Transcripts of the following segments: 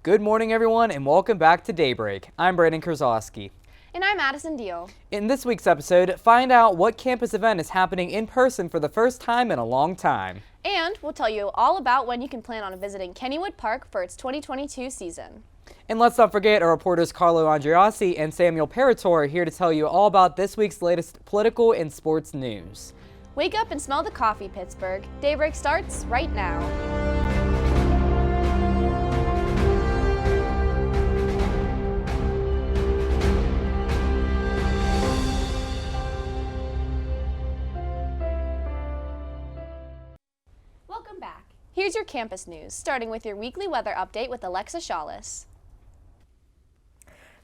Good morning, everyone, and welcome back to Daybreak. I'm Brandon Kurzowski. And I'm Addison Deal. In this week's episode, find out what campus event is happening in person for the first time in a long time. And we'll tell you all about when you can plan on visiting Kennywood Park for its 2022 season. And let's not forget our reporters Carlo Andreassi and Samuel Parator are here to tell you all about this week's latest political and sports news. Wake up and smell the coffee, Pittsburgh. Daybreak starts right now. Welcome back. Here's your campus news, starting with your weekly weather update with Alexa Shawless.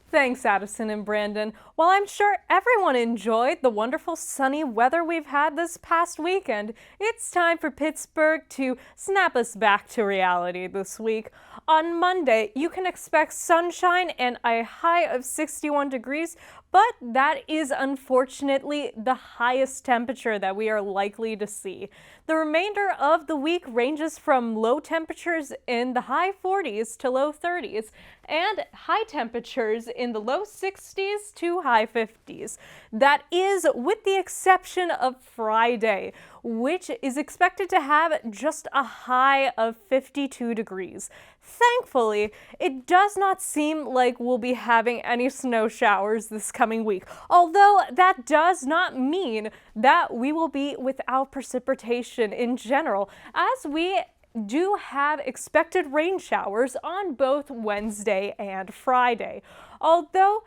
Thanks, Addison and Brandon. Well, I'm sure everyone enjoyed the wonderful sunny weather we've had this past weekend. It's time for Pittsburgh to snap us back to reality this week. On Monday, you can expect sunshine and a high of 61 degrees, but that is unfortunately the highest temperature that we are likely to see. The remainder of the week ranges from low temperatures in the high 40s to low 30s and high temperatures in the low 60s to high 50s. That is with the exception of Friday, which is expected to have just a high of 52 degrees. Thankfully, it does not seem like we'll be having any snow showers this coming week, although that does not mean that we will be without precipitation in general, as we do have expected rain showers on both Wednesday and Friday. Although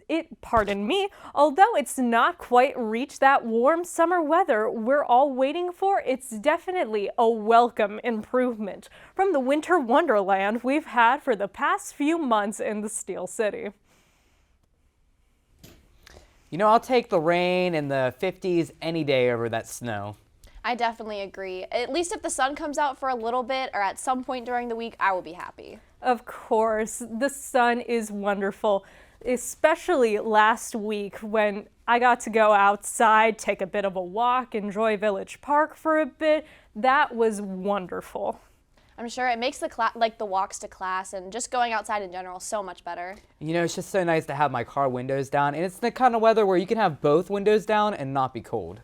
it's not quite reached that warm summer weather we're all waiting for, it's definitely a welcome improvement from the winter wonderland we've had for the past few months in the Steel City. You know, I'll take the rain and the 50s any day over that snow. I definitely agree. At least if the sun comes out for a little bit or at some point during the week, I will be happy. Of course, the sun is wonderful, especially last week when I got to go outside, take a bit of a walk, enjoy Village Park for a bit. That was wonderful. I'm sure it makes the walks to class and just going outside in general so much better. You know, it's just so nice to have my car windows down, and it's the kind of weather where you can have both windows down and not be cold.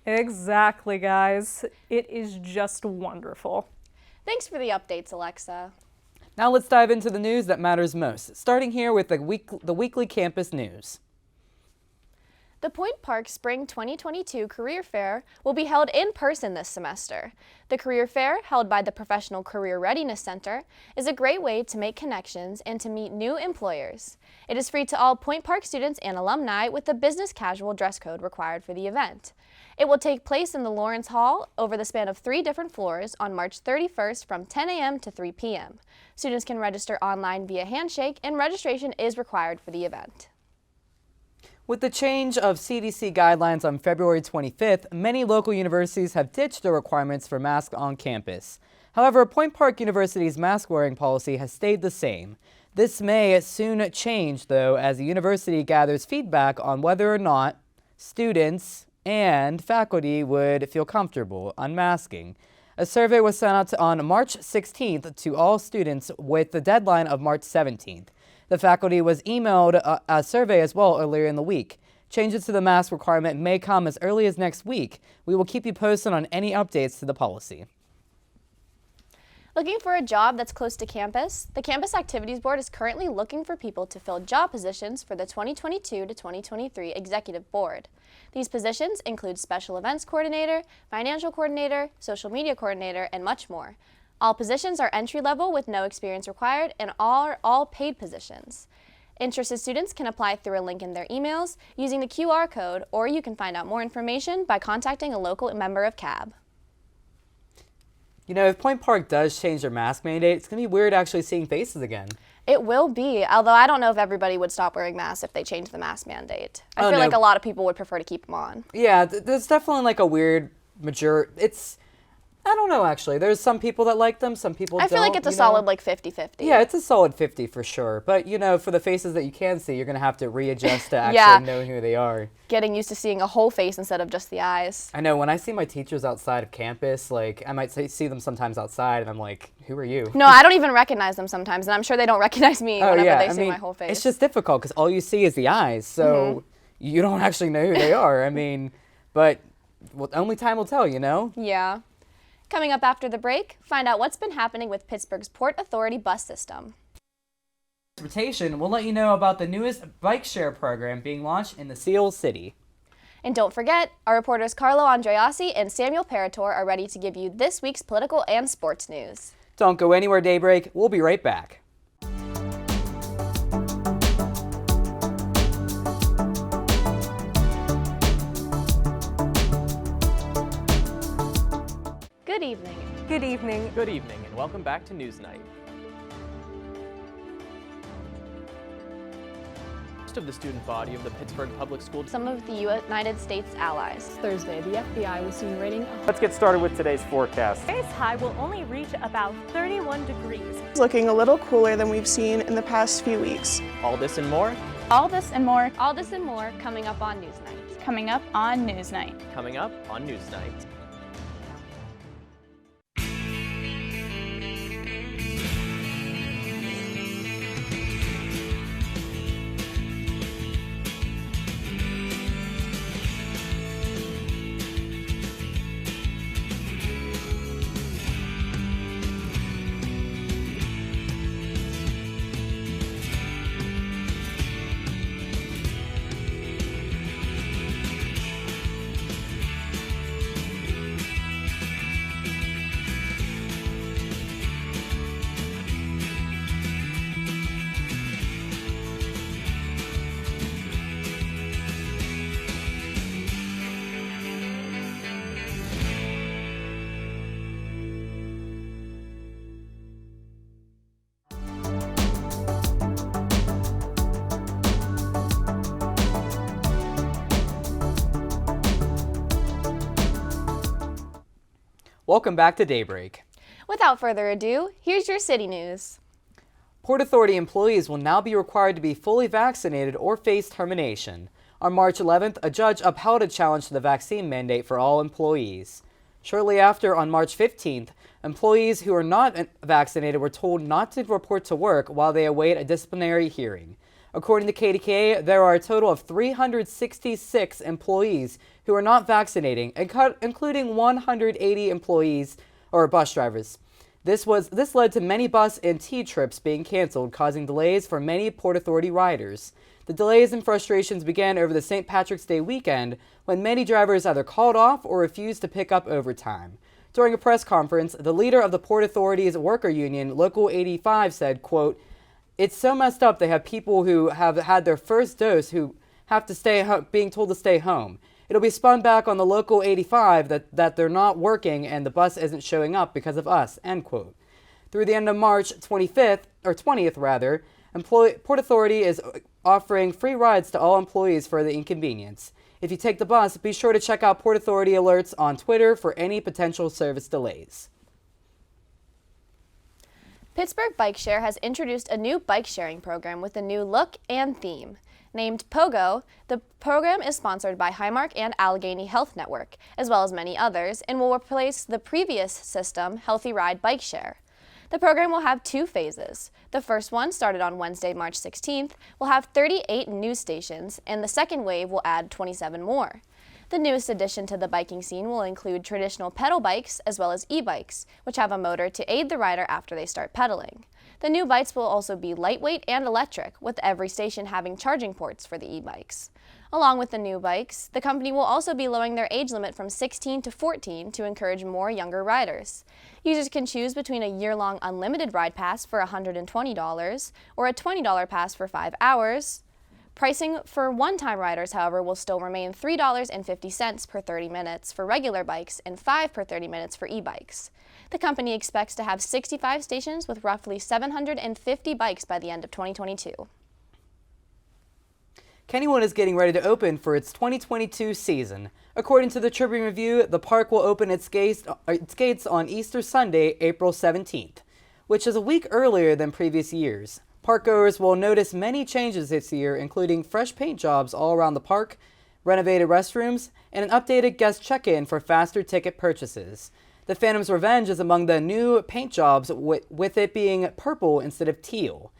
Exactly, guys. It is just wonderful. Thanks for the updates, Alexa. Now let's dive into the news that matters most, starting here with the weekly campus news. The Point Park Spring 2022 Career Fair will be held in person this semester. The Career Fair, held by the Professional Career Readiness Center, is a great way to make connections and to meet new employers. It is free to all Point Park students and alumni with the business casual dress code required for the event. It will take place in the Lawrence Hall over the span of 3 different floors on March 31st from 10 a.m. to 3 p.m. Students can register online via handshake, and registration is required for the event. With the change of CDC guidelines on February 25th, many local universities have ditched the requirements for masks on campus. However, Point Park University's mask-wearing policy has stayed the same. This may soon change, though, as the university gathers feedback on whether or not students and faculty would feel comfortable unmasking. A survey was sent out on March 16th to all students with the deadline of March 17th. The faculty was emailed a survey as well earlier in the week. Changes to the mask requirement may come as early as next week. We will keep you posted on any updates to the policy. Looking for a job that's close to campus? The Campus Activities Board is currently looking for people to fill job positions for the 2022 to 2023 Executive Board. These positions include Special Events Coordinator, Financial Coordinator, Social Media Coordinator, and much more. All positions are entry-level with no experience required and are all paid positions. Interested students can apply through a link in their emails using the QR code, or you can find out more information by contacting a local member of CAB. You know, if Point Park does change their mask mandate, it's going to be weird actually seeing faces again. It will be, although I don't know if everybody would stop wearing masks if they change the mask mandate. I feel like a lot of people would prefer to keep them on. Yeah, there's definitely like a weird I don't know, actually. There's some people that like them, some people don't. I feel like it's a solid like 50-50. Yeah, it's a solid 50 for sure. But, for the faces that you can see, you're going to have to readjust to actually knowing who they are. Getting used to seeing a whole face instead of just the eyes. I know, when I see my teachers outside of campus, like, I might see them sometimes outside, and I'm like, who are you? No, I don't even recognize them sometimes, and I'm sure they don't recognize me whenever they see my whole face. It's just difficult, because all you see is the eyes, so you don't actually know who they are. But only time will tell, Yeah. Coming up after the break, find out what's been happening with Pittsburgh's Port Authority bus system. Transportation, we'll let you know about the newest bike share program being launched in the Seal City. And don't forget, our reporters Carlo Andreassi and Samuel Parator are ready to give you this week's political and sports news. Don't go anywhere, Daybreak. We'll be right back. Good evening. Good evening. Good evening and welcome back to Newsnight. Most of the student body of the Pittsburgh Public School. Some of the United States allies. Thursday, the FBI was seen raiding. Let's get started with today's forecast. Today's high will only reach about 31 degrees. It's looking a little cooler than we've seen in the past few weeks. All this and more. All this and more All this and more coming up on Newsnight. coming up on Newsnight. Coming up on Newsnight. Welcome back to Daybreak. Without further ado, here's your city news. Port Authority employees will now be required to be fully vaccinated or face termination. On March 11th, a judge upheld a challenge to the vaccine mandate for all employees. Shortly after, on March 15th, employees who are not vaccinated were told not to report to work while they await a disciplinary hearing. According to KDKA, there are a total of 366 employees who are not vaccinating, including 180 employees or bus drivers. This led to many bus and T trips being canceled, causing delays for many Port Authority riders. The delays and frustrations began over the St. Patrick's Day weekend when many drivers either called off or refused to pick up overtime. During a press conference, the leader of the Port Authority's worker union, Local 85, said, quote, "It's so messed up they have people who have had their first dose who have to stay home, being told to stay home. It'll be spun back on the Local 85 that they're not working and the bus isn't showing up because of us," end quote. Through the end of March 20th, Port Authority is offering free rides to all employees for the inconvenience. If you take the bus, be sure to check out Port Authority alerts on Twitter for any potential service delays. Pittsburgh Bike Share has introduced a new bike sharing program with a new look and theme. Named POGO, the program is sponsored by Highmark and Allegheny Health Network, as well as many others, and will replace the previous system, Healthy Ride Bike Share. The program will have two phases. The first one, started on Wednesday, March 16th, will have 38 new stations, and the second wave will add 27 more. The newest addition to the biking scene will include traditional pedal bikes as well as e-bikes, which have a motor to aid the rider after they start pedaling. The new bikes will also be lightweight and electric, with every station having charging ports for the e-bikes. Along with the new bikes, the company will also be lowering their age limit from 16 to 14 to encourage more younger riders. Users can choose between a year-long unlimited ride pass for $120 or a $20 pass for 5 hours. Pricing for one-time riders, however, will still remain $3.50 per 30 minutes for regular bikes and $5 per 30 minutes for e-bikes. The company expects to have 65 stations with roughly 750 bikes by the end of 2022. Kennywood is getting ready to open for its 2022 season. According to the Tribune Review, the park will open its gates on Easter Sunday, April 17th, which is a week earlier than previous years. Parkgoers will notice many changes this year, including fresh paint jobs all around the park, renovated restrooms, and an updated guest check-in for faster ticket purchases. The Phantom's Revenge is among the new paint jobs, with it being purple instead of teal.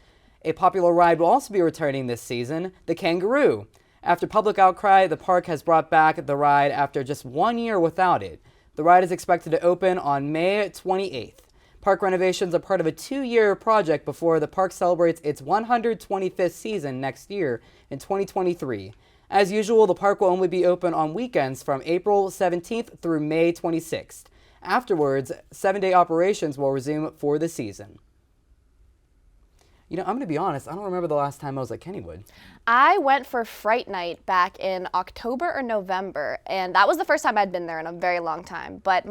A popular ride will also be returning this season, the Kangaroo. After public outcry, the park has brought back the ride after just 1 year without it. The ride is expected to open on May 28th. Park renovations are part of a 2-year project before the park celebrates its 125th season next year in 2023. As usual, the park will only be open on weekends from April 17th through May 26th. Afterwards, 7-day operations will resume for the season. You know, I'm going to be honest, I don't remember the last time I was at Kennywood. I went for Fright Night back in October or November, and that was the first time I'd been there in a very long time. But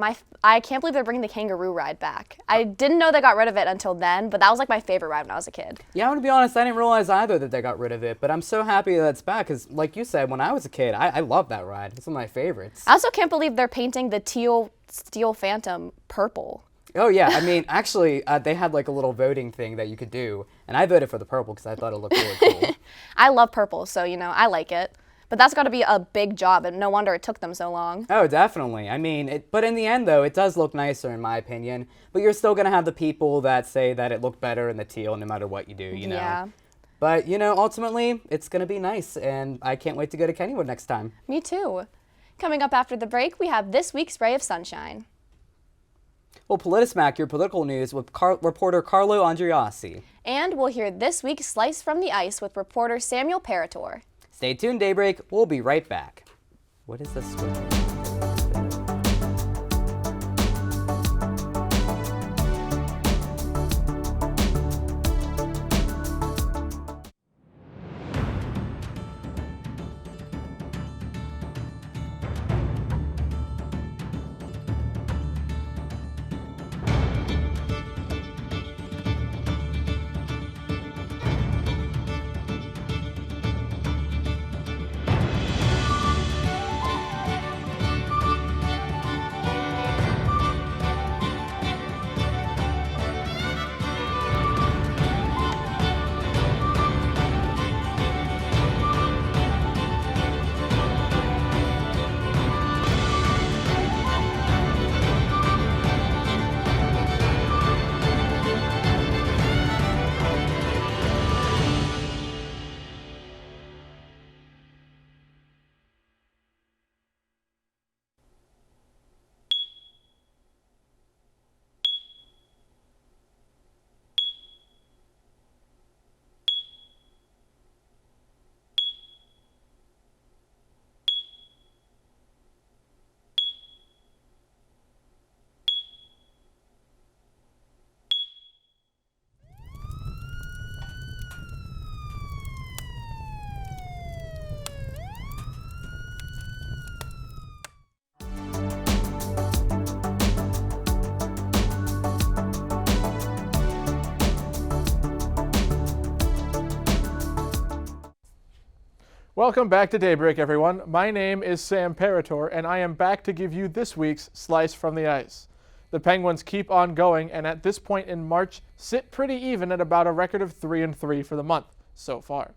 I can't believe they're bringing the Kangaroo ride back. I didn't know they got rid of it until then, but that was like my favorite ride when I was a kid. Yeah, I'm going to be honest, I didn't realize either that they got rid of it, but I'm so happy that it's back because, like you said, when I was a kid, I loved that ride. It's one of my favorites. I also can't believe they're painting the teal Steel Phantom purple. Oh, yeah. I mean, actually, they had like a little voting thing that you could do, and I voted for the purple because I thought it looked really cool. I love purple, so, I like it. But that's got to be a big job, and no wonder it took them so long. Oh, definitely. I mean, but in the end, though, it does look nicer, in my opinion. But you're still going to have the people that say that it looked better in the teal no matter what you do, you know? Yeah. But, ultimately, it's going to be nice, and I can't wait to go to Kennywood next time. Me too. Coming up after the break, we have this week's Ray of Sunshine. Well, PolitiSmack, your political news with reporter Carlo Andreassi. And we'll hear this week's Slice from the Ice with reporter Samuel Parator. Stay tuned, Daybreak. We'll be right back. What is this script? Welcome back to Daybreak, everyone. My name is Sam Parator, and I am back to give you this week's Slice from the Ice. The Penguins keep on going, and at this point in March, sit pretty even at about a record of 3-3 for the month so far.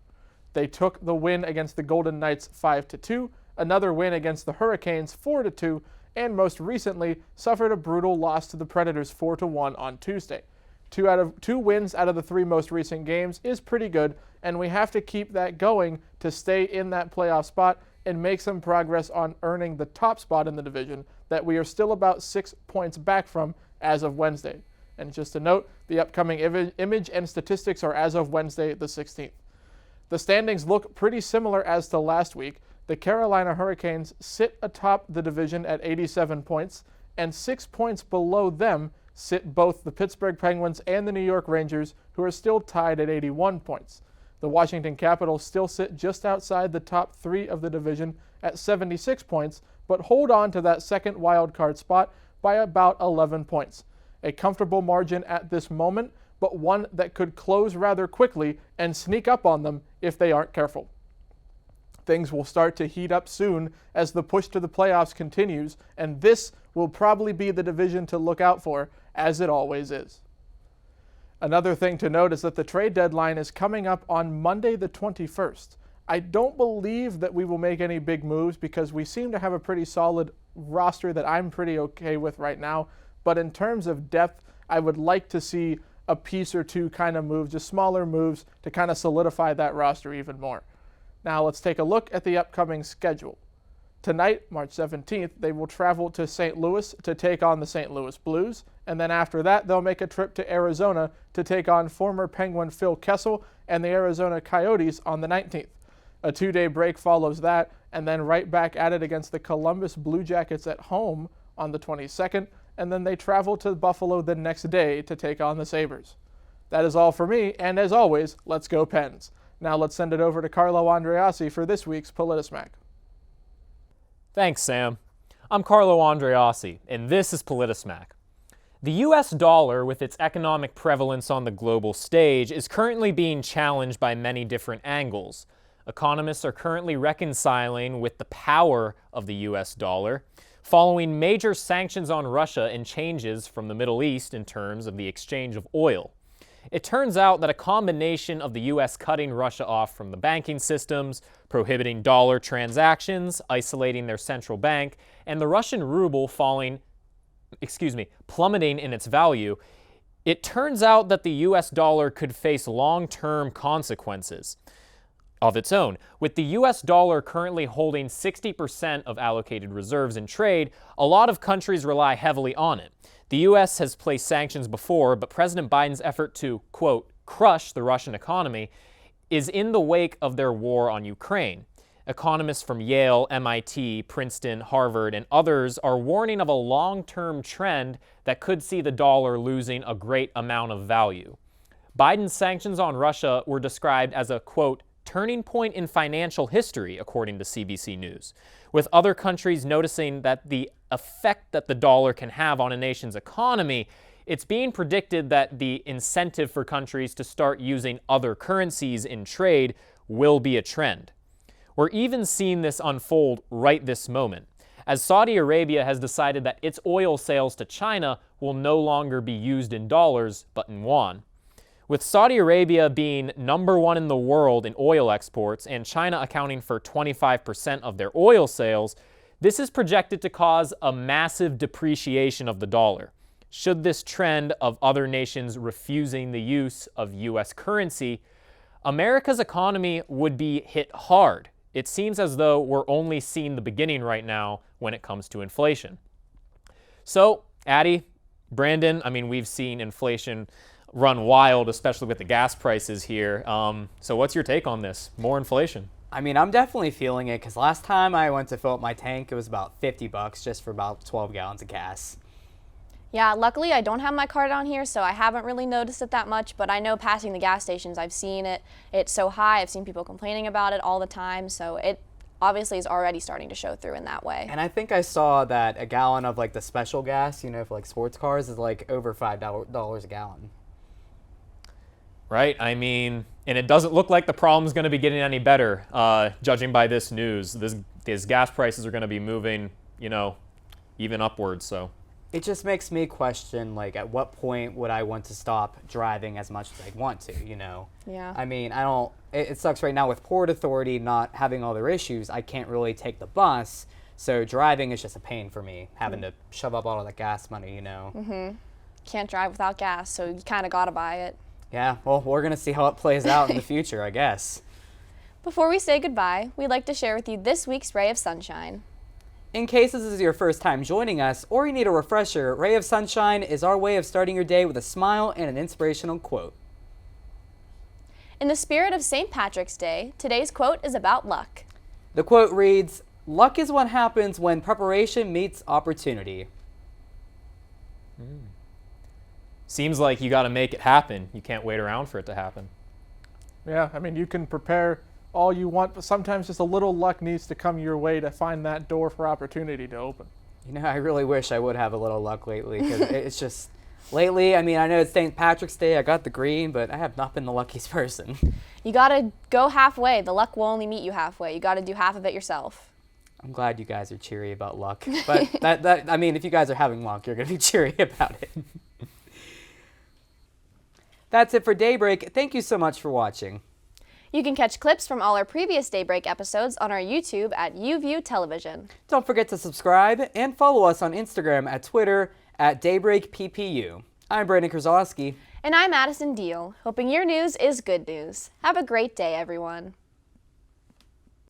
They took the win against the Golden Knights 5-2, another win against the Hurricanes 4-2, and most recently suffered a brutal loss to the Predators 4-1 on Tuesday. Two wins out of the 3 most recent games is pretty good, and we have to keep that going to stay in that playoff spot and make some progress on earning the top spot in the division that we are still about 6 points back from as of Wednesday. And just a note, the upcoming image and statistics are as of Wednesday the 16th. The standings look pretty similar as to last week. The Carolina Hurricanes sit atop the division at 87 points, and 6 points below them sit both the Pittsburgh Penguins and the New York Rangers, who are still tied at 81 points. The Washington Capitals still sit just outside the top 3 of the division at 76 points, but hold on to that second wild card spot by about 11 points. A comfortable margin at this moment, but one that could close rather quickly and sneak up on them if they aren't careful. Things will start to heat up soon as the push to the playoffs continues, and this will probably be the division to look out for, as it always is. Another thing to note is that the trade deadline is coming up on Monday the 21st. I don't believe that we will make any big moves because we seem to have a pretty solid roster that I'm pretty okay with right now, but in terms of depth, I would like to see a piece or two kind of move, just smaller moves to kind of solidify that roster even more. Now let's take a look at the upcoming schedule. Tonight, March 17th, they will travel to St. Louis to take on the St. Louis Blues, and then after that, they'll make a trip to Arizona to take on former Penguin Phil Kessel and the Arizona Coyotes on the 19th. A 2-day break follows that, and then right back at it against the Columbus Blue Jackets at home on the 22nd, and then they travel to Buffalo the next day to take on the Sabres. That is all for me, and as always, let's go Pens. Now let's send it over to Carlo Andreassi for this week's PolitiSmack. Thanks, Sam. I'm Carlo Andreassi, and this is PolitiSmack. The U.S. dollar, with its economic prevalence on the global stage, is currently being challenged by many different angles. Economists are currently reconciling with the power of the U.S. dollar, following major sanctions on Russia and changes from the Middle East in terms of the exchange of oil. It turns out that a combination of the U.S. cutting Russia off from the banking systems, prohibiting dollar transactions, isolating their central bank, and the Russian ruble plummeting in its value, it turns out that the U.S. dollar could face long-term consequences of its own. With the U.S. dollar currently holding 60% of allocated reserves in trade, a lot of countries rely heavily on it. The U.S. has placed sanctions before, but President Biden's effort to, quote, crush the Russian economy is in the wake of their war on Ukraine. Economists from Yale, MIT, Princeton, Harvard, and others are warning of a long-term trend that could see the dollar losing a great amount of value. Biden's sanctions on Russia were described as a, quote, turning point in financial history, according to CBC News, with other countries noticing that the effect that the dollar can have on a nation's economy. It's being predicted that the incentive for countries to start using other currencies in trade will be a trend. We're even seeing this unfold right this moment, as Saudi Arabia has decided that its oil sales to China will no longer be used in dollars, but in yuan. With Saudi Arabia being #1 in the world in oil exports and China accounting for 25% of their oil sales, this is projected to cause a massive depreciation of the dollar. Should this trend of other nations refusing the use of U.S. currency, America's economy would be hit hard. It seems as though we're only seeing the beginning right now when it comes to inflation. So, Addie, Brandon, we've seen inflation run wild, especially with the gas prices here. So what's your take on this? More inflation? I'm definitely feeling it because last time I went to fill up my tank, it was about $50 just for about 12 gallons of gas. Yeah, luckily I don't have my car down here, so I haven't really noticed it that much, but I know passing the gas stations, I've seen it. It's so high. I've seen people complaining about it all the time, so it obviously is already starting to show through in that way. And I think I saw that a gallon of the special gas, for sports cars is over $5 a gallon. Right? And it doesn't look like the problem's going to be getting any better, judging by this news. These gas prices are going to be moving, even upwards, so. It just makes me question, at what point would I want to stop driving as much as I want to, Yeah. It sucks right now with Port Authority not having all their issues. I can't really take the bus, so driving is just a pain for me, having to shove up all of the gas money, Mm-hmm. Can't drive without gas, so you kind of got to buy it. Yeah, well, we're going to see how it plays out in the future, I guess. Before we say goodbye, we'd like to share with you this week's Ray of Sunshine. In case this is your first time joining us or you need a refresher, Ray of Sunshine is our way of starting your day with a smile and an inspirational quote. In the spirit of St. Patrick's Day, today's quote is about luck. The quote reads, "Luck is what happens when preparation meets opportunity." Seems like you got to make it happen. You can't wait around for it to happen. Yeah, you can prepare all you want, but sometimes just a little luck needs to come your way to find that door for opportunity to open. I really wish I would have a little luck lately because it's just, Lately, I mean, I know it's St. Patrick's Day, I got the green, but I have not been the luckiest person. You gotta go halfway. The luck will only meet you halfway. You gotta do half of it yourself. I'm glad you guys are cheery about luck, but I mean, if you guys are having luck, you're gonna be cheery about it. That's it for Daybreak. Thank you so much for watching. You can catch clips from all our previous Daybreak episodes on our YouTube at YouView Television. Don't forget to subscribe and follow us on Instagram at Twitter at DaybreakPPU. I'm Brandon Krasowski. And I'm Addison Deal, hoping your news is good news. Have a great day, everyone.